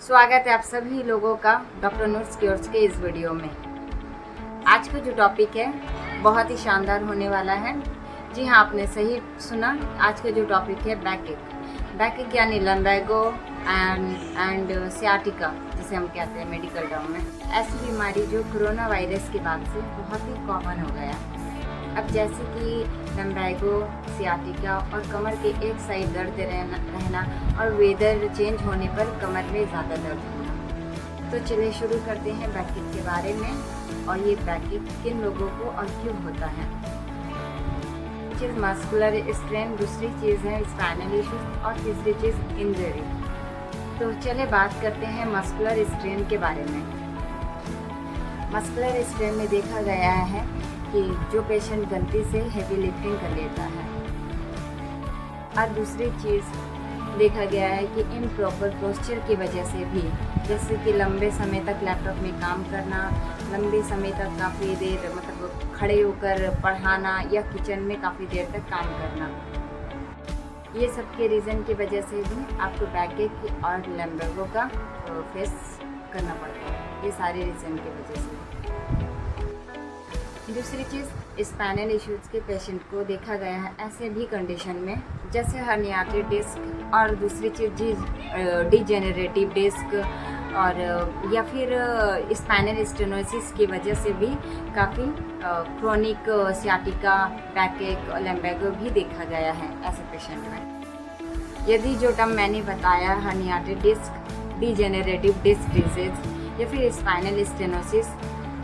स्वागत है आप सभी लोगों का डॉक्टर नूर्स क्योर्स के इस वीडियो में। आज का जो टॉपिक है बहुत ही शानदार होने वाला है। जी हाँ, आपने सही सुना। आज का जो टॉपिक है बैक एक यानी लम्बैगो एंड सियाटिका जिसे हम कहते हैं मेडिकल टर्म में। ऐसी बीमारी जो कोरोना वायरस के बाद से बहुत ही कॉमन हो गया। अब जैसे कि लम्बैगो, सियाटिका और कमर के एक साइड दर्द रहना और वेदर चेंज होने पर कमर में ज़्यादा दर्द होना। तो चलिए शुरू करते हैं बैकएक के बारे में और ये बैकएक किन लोगों को और क्यों होता है। चीज़ मस्कुलर स्ट्रेन, दूसरी चीज़ है स्पाइनल इश्यूज और तीसरी चीज़ इंजरी। तो चलिए बात करते हैं मस्कुलर स्ट्रेन के बारे में। मस्कुलर स्ट्रेन में देखा गया है कि जो पेशेंट गलती से हेवी लिफ्टिंग कर लेता है, और दूसरी चीज़ देखा गया है कि इम्प्रॉपर पोस्चर की वजह से भी, जैसे कि लंबे समय तक लैपटॉप में काम करना, लंबे समय तक काफ़ी देर मतलब खड़े होकर पढ़ाना या किचन में काफ़ी देर तक काम करना, ये सब के रीज़न की वजह से भी आपको बैकएक और लम्बैगो का फेस करना पड़ता है। ये सारे रीज़न की वजह से। दूसरी चीज़ स्पाइनल इश्यूज़ के पेशेंट को देखा गया है ऐसे भी कंडीशन में, जैसे हर्नियाटेड डिस्क और दूसरी चीज़ डिजेनरेटिव डिस्क और या फिर स्पाइनल स्टेनोसिस की वजह से भी काफ़ी क्रोनिक सियाटिका, बैकएक और लम्बैगो भी देखा गया है ऐसे पेशेंट में। यदि जो टर्म मैंने बताया हर्नियाटेड डिस्क, डिजेनरेटिव डिस्क डिजीज या फिर स्पाइनल स्टेनोसिस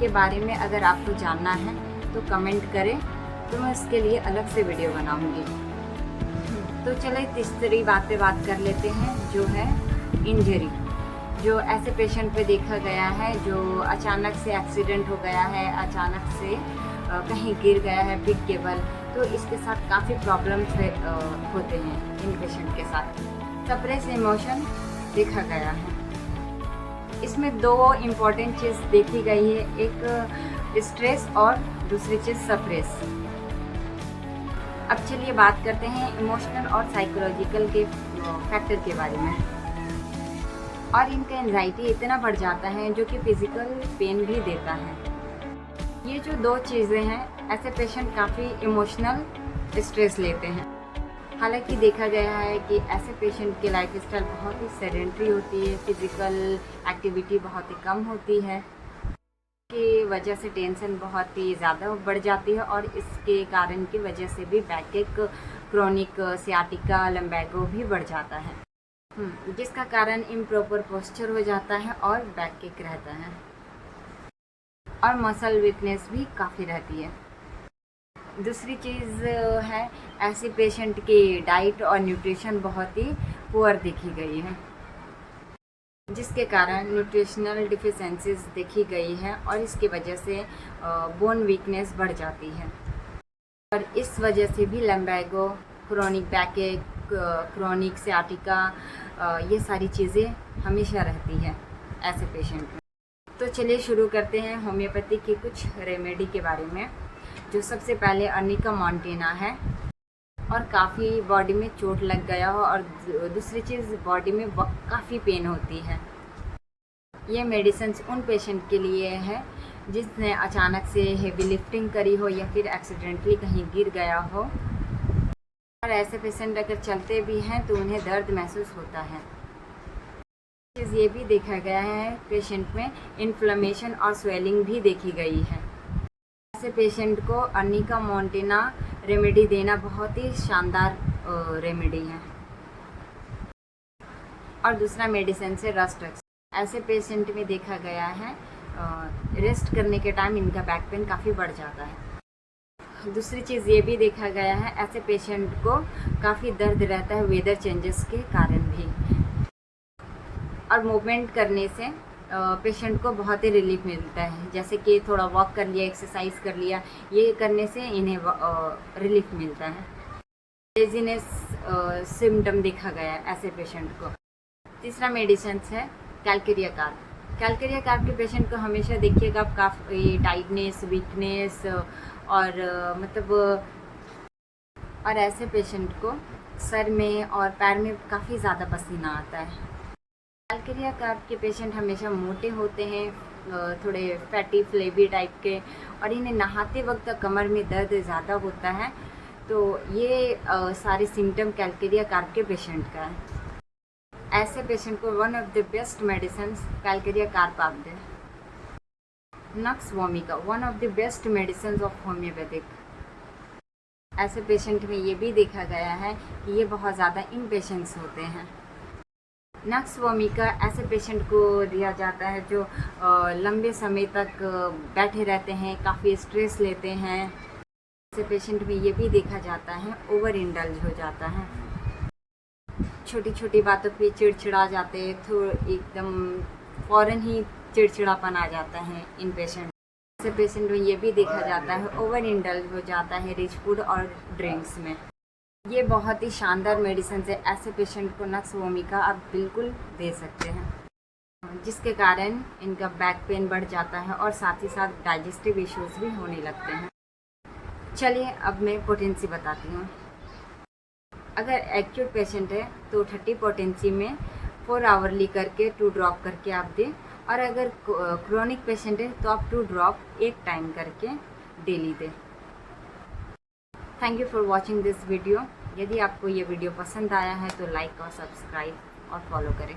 के बारे में अगर आपको जानना है तो कमेंट करें, तो मैं इसके लिए अलग से वीडियो बनाऊंगी। तो चलिए तीसरी बात पे बात कर लेते हैं, जो है इंजरी। जो ऐसे पेशेंट पे देखा गया है जो अचानक से एक्सीडेंट हो गया है, अचानक से कहीं गिर गया है बिग केबल, तो इसके साथ काफ़ी प्रॉब्लम्स होते हैं इन पेशेंट के साथ। सप्रेस इमोशन देखा गया है। इसमें दो इम्पॉर्टेंट चीज़ देखी गई है, एक स्ट्रेस और दूसरी चीज़ सप्रेस। अब चलिए बात करते हैं इमोशनल और साइकोलॉजिकल के फैक्टर के बारे में। और इनका एंजाइटी इतना बढ़ जाता है जो कि फिज़िकल पेन भी देता है। ये जो दो चीज़ें हैं, ऐसे पेशेंट काफ़ी इमोशनल स्ट्रेस लेते हैं। हालांकि देखा गया है कि ऐसे पेशेंट की लाइफस्टाइल बहुत ही सेडेंट्री होती है, फिज़िकल एक्टिविटी बहुत ही कम होती है, की वजह से टेंशन बहुत ही ज़्यादा बढ़ जाती है और इसके कारण की वजह से भी बैकएक, क्रोनिक सियाटिका, लम्बैगो भी बढ़ जाता है, जिसका कारण इम्प्रॉपर पोस्चर हो जाता है और बैकएक रहता है और मसल वीकनेस भी काफ़ी रहती है। दूसरी चीज़ है ऐसे पेशेंट की डाइट और न्यूट्रिशन बहुत ही पुअर देखी गई है, जिसके कारण न्यूट्रिशनल डिफिशेंसीज देखी गई है और इसकी वजह से बोन वीकनेस बढ़ जाती है और इस वजह से भी लम्बैगो, क्रोनिक बैकएक, क्रोनिक सियाटिका, ये सारी चीज़ें हमेशा रहती है ऐसे पेशेंट में। तो चलिए शुरू करते हैं होम्योपैथी की कुछ रेमेडी के बारे में। जो सबसे पहले अर्निका मॉन्टेना है, और काफ़ी बॉडी में चोट लग गया हो और दूसरी चीज़ बॉडी में काफ़ी पेन होती है। ये मेडिसिन उन पेशेंट के लिए है जिसने अचानक से हेवी लिफ्टिंग करी हो या फिर एक्सीडेंटली कहीं गिर गया हो, और ऐसे पेशेंट अगर चलते भी हैं तो उन्हें दर्द महसूस होता है। चीज़ ये भी देखा गया है पेशेंट में इन्फ्लेमेशन और स्वेलिंग भी देखी गई है। ऐसे पेशेंट को अर्निका मॉन्टेना रेमेडी देना बहुत ही शानदार रेमेडी है। और दूसरा मेडिसिन से रेस्ट। ऐसे पेशेंट में देखा गया है रेस्ट करने के टाइम इनका बैक पेन काफ़ी बढ़ जाता है। दूसरी चीज़ ये भी देखा गया है ऐसे पेशेंट को काफ़ी दर्द रहता है वेदर चेंजेस के कारण भी, और मूवमेंट करने से पेशेंट को बहुत ही रिलीफ मिलता है, जैसे कि थोड़ा वॉक कर लिया, एक्सरसाइज कर लिया, ये करने से इन्हें रिलीफ मिलता है। लेजीनेस सिम्टम देखा गया है ऐसे पेशेंट को। तीसरा मेडिसिन है कैलकेरिया कार्ब। कैलकेरिया कार्ब के पेशेंट को हमेशा देखिएगा आप काफ़ी टाइटनेस, वीकनेस और और ऐसे पेशेंट को सर में और पैर में काफ़ी ज़्यादा पसीना आता है। कैलकेरिया कार्प के पेशेंट हमेशा मोटे होते हैं, थोड़े फैटी फ्लेबी टाइप के, और इन्हें नहाते वक्त कमर में दर्द ज़्यादा होता है। तो ये सारे सिम्टम कैलकेरिया कार्प के पेशेंट का है। ऐसे पेशेंट को one of the best medicine Calcarea carp आप दें। Nux vomica one of the best medicine of homeopathic. ऐसे पेशेंट में ये भी देखा गया है कि ये बहुत ज़्यादा इम्पेशेंस होते हैं। नक्स वोमिका ऐसे पेशेंट को दिया जाता है जो लंबे समय तक बैठे रहते हैं, काफ़ी स्ट्रेस लेते हैं। ऐसे पेशेंट में ये भी देखा जाता है ओवर इंडल्ज हो जाता है, छोटी छोटी बातों पे चिड़चिड़ा जाते हैं, तो एकदम फ़ौरन ही चिड़चिड़ापन आ जाता है इन पेशेंट। ऐसे पेशेंट में ये भी देखा जाता है ओवर इंडल्ज हो जाता है रिच फूड और ड्रिंक्स में। ये बहुत ही शानदार मेडिसिन है। ऐसे पेशेंट को नक्स वोमिका आप बिल्कुल दे सकते हैं, जिसके कारण इनका बैक पेन बढ़ जाता है और साथ ही साथ डाइजेस्टिव इश्यूज भी होने लगते हैं। चलिए अब मैं पोटेंसी बताती हूँ। अगर एक्यूट पेशेंट है तो 30 पोटेंसी में 4 आवरली करके 2 ड्रॉप करके आप दें, और अगर क्रोनिक पेशेंट है तो आप 2 ड्रॉप एक टाइम करके डेली दें। Thank you for watching this video. यदि आपको ये वीडियो पसंद आया है तो लाइक और सब्सक्राइब और फॉलो करें।